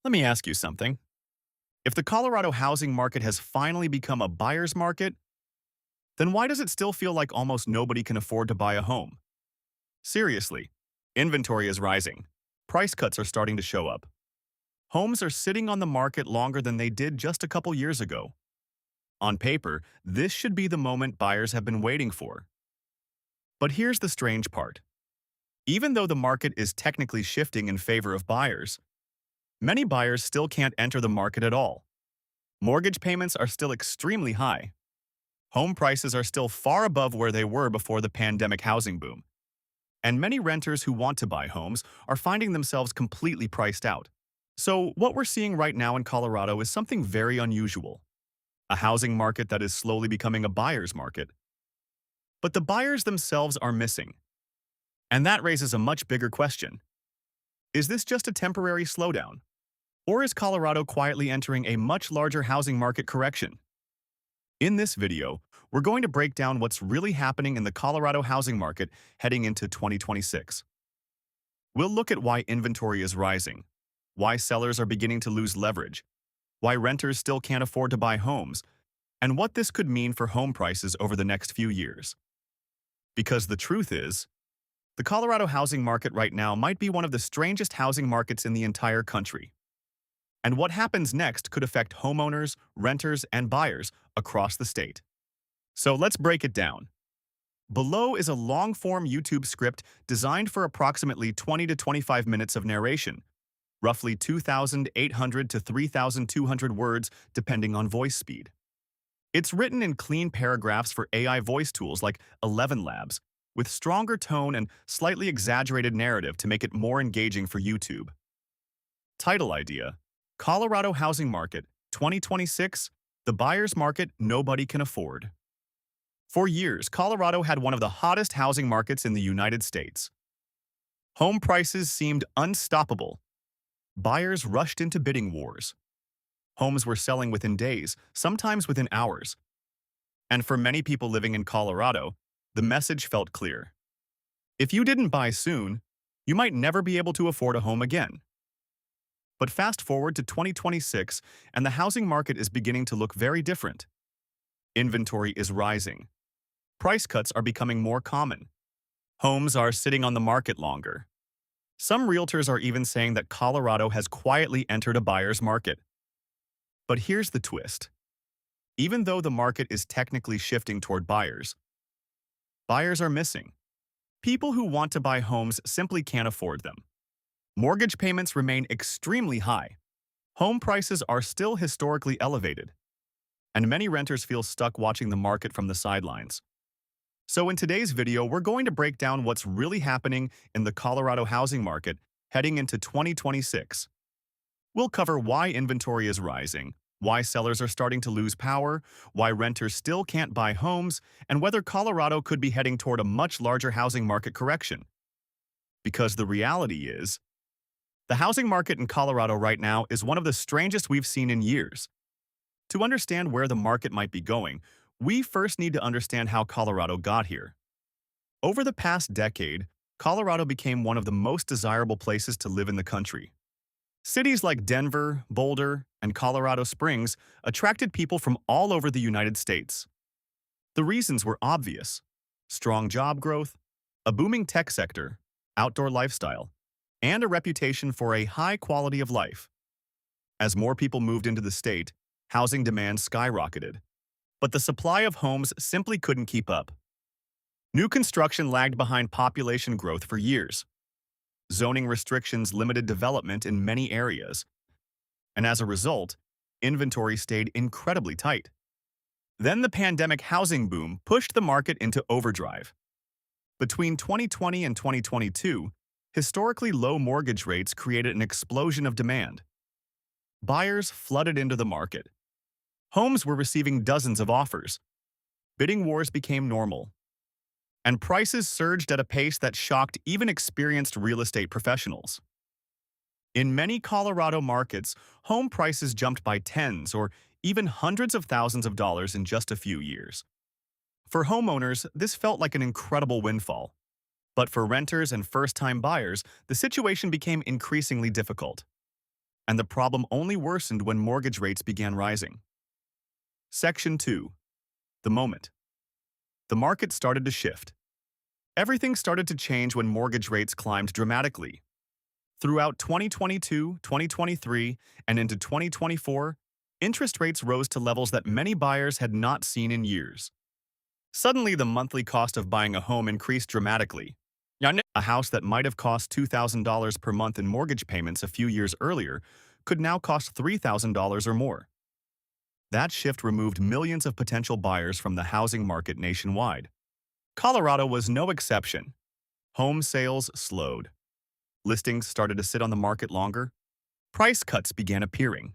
Let me ask you something. If the Colorado housing market has finally become a buyer's market, then why does it still feel like almost nobody can afford to buy a home? Seriously, inventory is rising. Price cuts are starting to show up. Homes are sitting on the market longer than they did just a couple years ago. On paper, this should be the moment buyers have been waiting for. But here's the strange part. Even though the market is technically shifting in favor of buyers, many buyers still can't enter the market at all. Mortgage payments are still extremely high. Home prices are still far above where they were before the pandemic housing boom. And many renters who want to buy homes are finding themselves completely priced out. So, what we're seeing right now in Colorado is something very unusual. A housing market that is slowly becoming a buyer's market. But the buyers themselves are missing. And that raises a much bigger question. Is this just a temporary slowdown? Or is Colorado quietly entering a much larger housing market correction? In this video, we're going to break down what's really happening in the Colorado housing market heading into 2026. We'll look at why inventory is rising, why sellers are beginning to lose leverage, why renters still can't afford to buy homes, and what this could mean for home prices over the next few years. Because the truth is, the Colorado housing market right now might be one of the strangest housing markets in the entire country. And what happens next could affect homeowners, renters, and buyers across the state. So let's break it down. Below is a long-form YouTube script designed for approximately 20 to 25 minutes of narration, roughly 2,800 to 3,200 words depending on voice speed. It's written in clean paragraphs for AI voice tools like 11 Labs, with stronger tone and slightly exaggerated narrative to make it more engaging for YouTube. Title idea: Colorado Housing Market 2026, the buyer's market nobody can afford. For years, Colorado had one of the hottest housing markets in the United States. Home prices seemed unstoppable. Buyers rushed into bidding wars. Homes were selling within days, sometimes within hours. And for many people living in Colorado, the message felt clear. If you didn't buy soon, you might never be able to afford a home again. But fast forward to 2026, and the housing market is beginning to look very different. Inventory is rising. Price cuts are becoming more common. Homes are sitting on the market longer. Some realtors are even saying that Colorado has quietly entered a buyer's market. But here's the twist. Even though the market is technically shifting toward buyers are missing. People who want to buy homes simply can't afford them. Mortgage payments remain extremely high. Home prices are still historically elevated. And many renters feel stuck watching the market from the sidelines. So in today's video, we're going to break down what's really happening in the Colorado housing market heading into 2026. We'll cover why inventory is rising, why sellers are starting to lose power, why renters still can't buy homes, and whether Colorado could be heading toward a much larger housing market correction. Because the reality is, the housing market in Colorado right now is one of the strangest we've seen in years. To understand where the market might be going, we first need to understand how Colorado got here. Over the past decade, Colorado became one of the most desirable places to live in the country. Cities like Denver, Boulder, and Colorado Springs attracted people from all over the United States. The reasons were obvious: strong job growth, a booming tech sector, outdoor lifestyle, and a reputation for a high quality of life. As more people moved into the state, housing demand skyrocketed. But the supply of homes simply couldn't keep up. New construction lagged behind population growth for years. Zoning restrictions limited development in many areas. And as a result, inventory stayed incredibly tight. Then the pandemic housing boom pushed the market into overdrive. Between 2020 and 2022, historically low mortgage rates created an explosion of demand. Buyers flooded into the market. Homes were receiving dozens of offers. Bidding wars became normal. And prices surged at a pace that shocked even experienced real estate professionals. In many Colorado markets, home prices jumped by tens or even hundreds of thousands of dollars in just a few years. For homeowners, this felt like an incredible windfall. But for renters and first-time buyers, the situation became increasingly difficult. and the problem only worsened when mortgage rates began rising. Section 2. The moment. The market started to shift. Everything started to change when mortgage rates climbed dramatically. Throughout 2022, 2023, and into 2024, interest rates rose to levels that many buyers had not seen in years. Suddenly, the monthly cost of buying a home increased dramatically. A house that might have cost $2,000 per month in mortgage payments a few years earlier could now cost $3,000 or more. That shift removed millions of potential buyers from the housing market nationwide. Colorado was no exception. Home sales slowed. Listings started to sit on the market longer. Price cuts began appearing.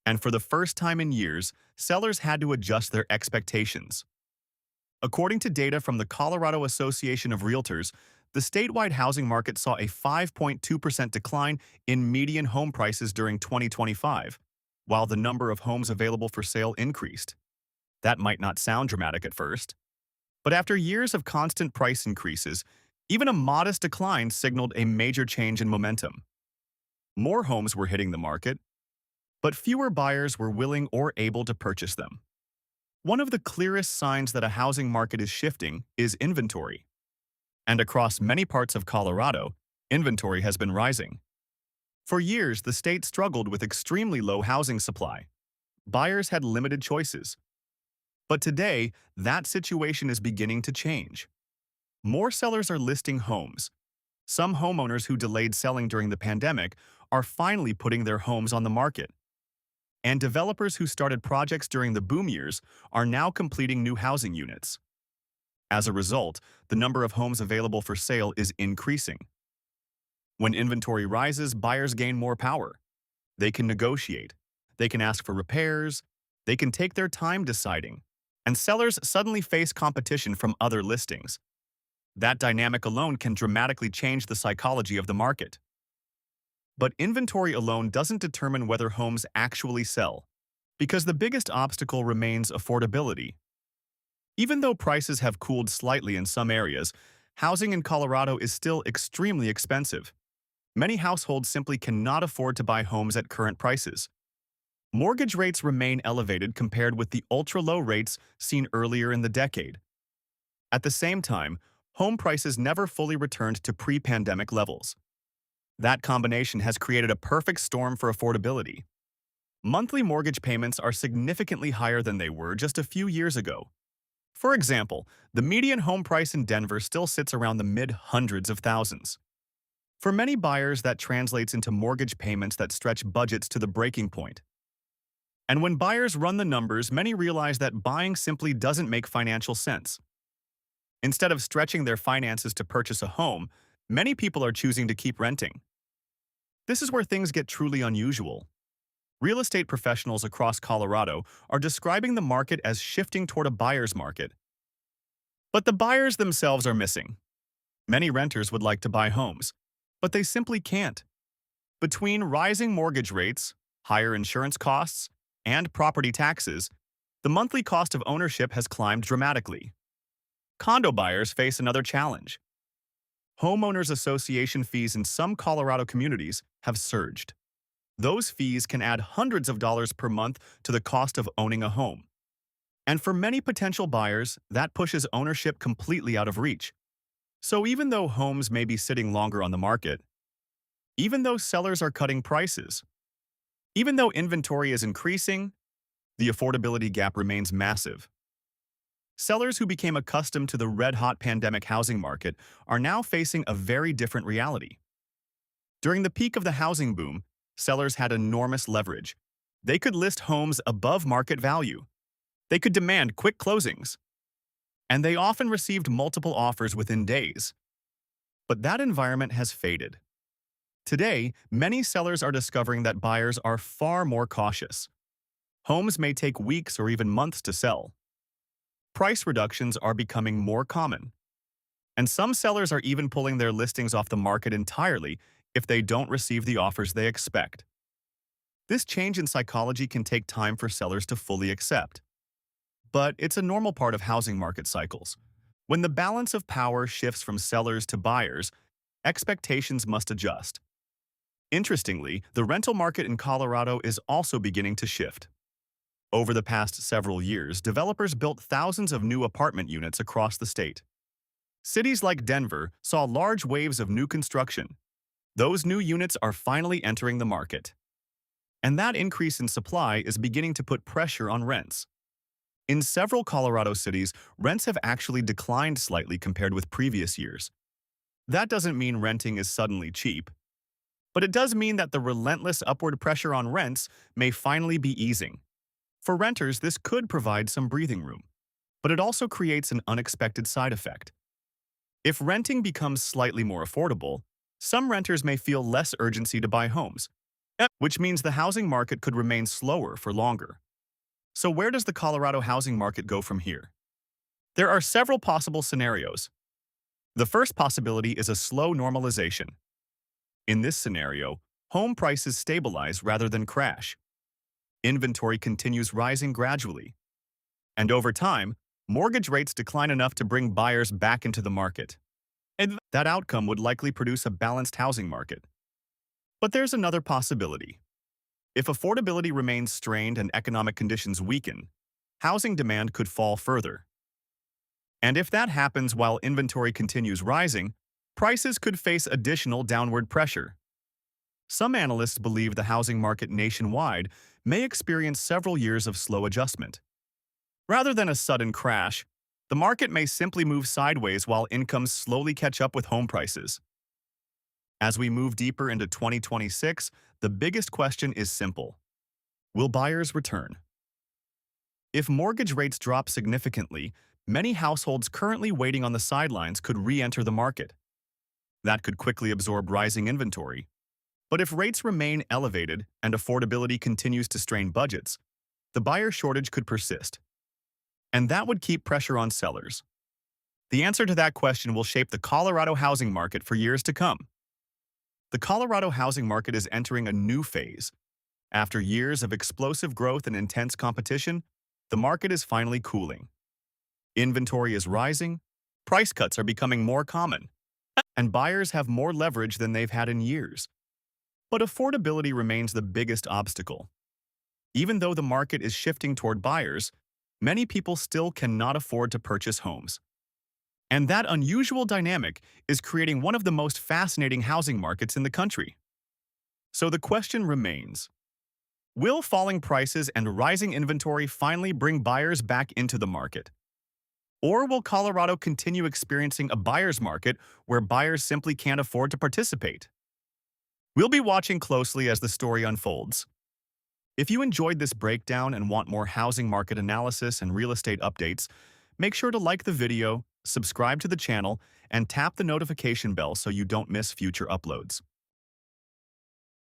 And for the first time in years, sellers had to adjust their expectations. According to data from the Colorado Association of Realtors, the statewide housing market saw a 5.2% decline in median home prices during 2025, while the number of homes available for sale increased. That might not sound dramatic at first, but after years of constant price increases, even a modest decline signaled a major change in momentum. More homes were hitting the market, but fewer buyers were willing or able to purchase them. One of the clearest signs that a housing market is shifting is inventory. And across many parts of Colorado, inventory has been rising. For years, the state struggled with extremely low housing supply. Buyers had limited choices. But today, that situation is beginning to change. More sellers are listing homes. Some homeowners who delayed selling during the pandemic are finally putting their homes on the market. And developers who started projects during the boom years are now completing new housing units. As a result, the number of homes available for sale is increasing. When inventory rises, buyers gain more power. They can negotiate. They can ask for repairs. They can take their time deciding. And sellers suddenly face competition from other listings. That dynamic alone can dramatically change the psychology of the market. But inventory alone doesn't determine whether homes actually sell, because the biggest obstacle remains affordability. Even though prices have cooled slightly in some areas, housing in Colorado is still extremely expensive. Many households simply cannot afford to buy homes at current prices. Mortgage rates remain elevated compared with the ultra-low rates seen earlier in the decade. At the same time, home prices never fully returned to pre-pandemic levels. That combination has created a perfect storm for affordability. Monthly mortgage payments are significantly higher than they were just a few years ago. For example, the median home price in Denver still sits around the mid-hundreds of thousands. For many buyers, that translates into mortgage payments that stretch budgets to the breaking point. And when buyers run the numbers, many realize that buying simply doesn't make financial sense. Instead of stretching their finances to purchase a home, many people are choosing to keep renting. This is where things get truly unusual. Real estate professionals across Colorado are describing the market as shifting toward a buyer's market. But the buyers themselves are missing. Many renters would like to buy homes, but they simply can't. Between rising mortgage rates, higher insurance costs, and property taxes, the monthly cost of ownership has climbed dramatically. Condo buyers face another challenge. Homeowners association fees in some Colorado communities have surged. Those fees can add hundreds of dollars per month to the cost of owning a home. And for many potential buyers, that pushes ownership completely out of reach. So even though homes may be sitting longer on the market, even though sellers are cutting prices, even though inventory is increasing, the affordability gap remains massive. Sellers who became accustomed to the red-hot pandemic housing market are now facing a very different reality. During the peak of the housing boom, sellers had enormous leverage. They could list homes above market value. They could demand quick closings. And they often received multiple offers within days. But that environment has faded. Today, many sellers are discovering that buyers are far more cautious. Homes may take weeks or even months to sell. Price reductions are becoming more common. And some sellers are even pulling their listings off the market entirely if they don't receive the offers they expect. This change in psychology can take time for sellers to fully accept. But it's a normal part of housing market cycles. When the balance of power shifts from sellers to buyers, expectations must adjust. Interestingly, the rental market in Colorado is also beginning to shift. Over the past several years, developers built thousands of new apartment units across the state. Cities like Denver saw large waves of new construction. Those new units are finally entering the market. And that increase in supply is beginning to put pressure on rents. In several Colorado cities, rents have actually declined slightly compared with previous years. That doesn't mean renting is suddenly cheap, but it does mean that the relentless upward pressure on rents may finally be easing. For renters, this could provide some breathing room, but it also creates an unexpected side effect. If renting becomes slightly more affordable, some renters may feel less urgency to buy homes, which means the housing market could remain slower for longer. So where does the Colorado housing market go from here? There are several possible scenarios. The first possibility is a slow normalization. In this scenario, home prices stabilize rather than crash. Inventory continues rising gradually. And over time, mortgage rates decline enough to bring buyers back into the market. And that outcome would likely produce a balanced housing market. But there's another possibility. If affordability remains strained and economic conditions weaken, housing demand could fall further. And if that happens while inventory continues rising, prices could face additional downward pressure. Some analysts believe the housing market nationwide may experience several years of slow adjustment. Rather than a sudden crash, the market may simply move sideways while incomes slowly catch up with home prices. As we move deeper into 2026, the biggest question is simple. Will buyers return? If mortgage rates drop significantly, many households currently waiting on the sidelines could re-enter the market. That could quickly absorb rising inventory. But if rates remain elevated and affordability continues to strain budgets, the buyer shortage could persist. And that would keep pressure on sellers. The answer to that question will shape the Colorado housing market for years to come. The Colorado housing market is entering a new phase. After years of explosive growth and intense competition, the market is finally cooling. Inventory is rising, price cuts are becoming more common, and buyers have more leverage than they've had in years. But affordability remains the biggest obstacle. Even though the market is shifting toward buyers, many people still cannot afford to purchase homes. And that unusual dynamic is creating one of the most fascinating housing markets in the country. So the question remains, will falling prices and rising inventory finally bring buyers back into the market? Or will Colorado continue experiencing a buyer's market where buyers simply can't afford to participate? We'll be watching closely as the story unfolds. If you enjoyed this breakdown and want more housing market analysis and real estate updates, make sure to like the video, subscribe to the channel, and tap the notification bell so you don't miss future uploads.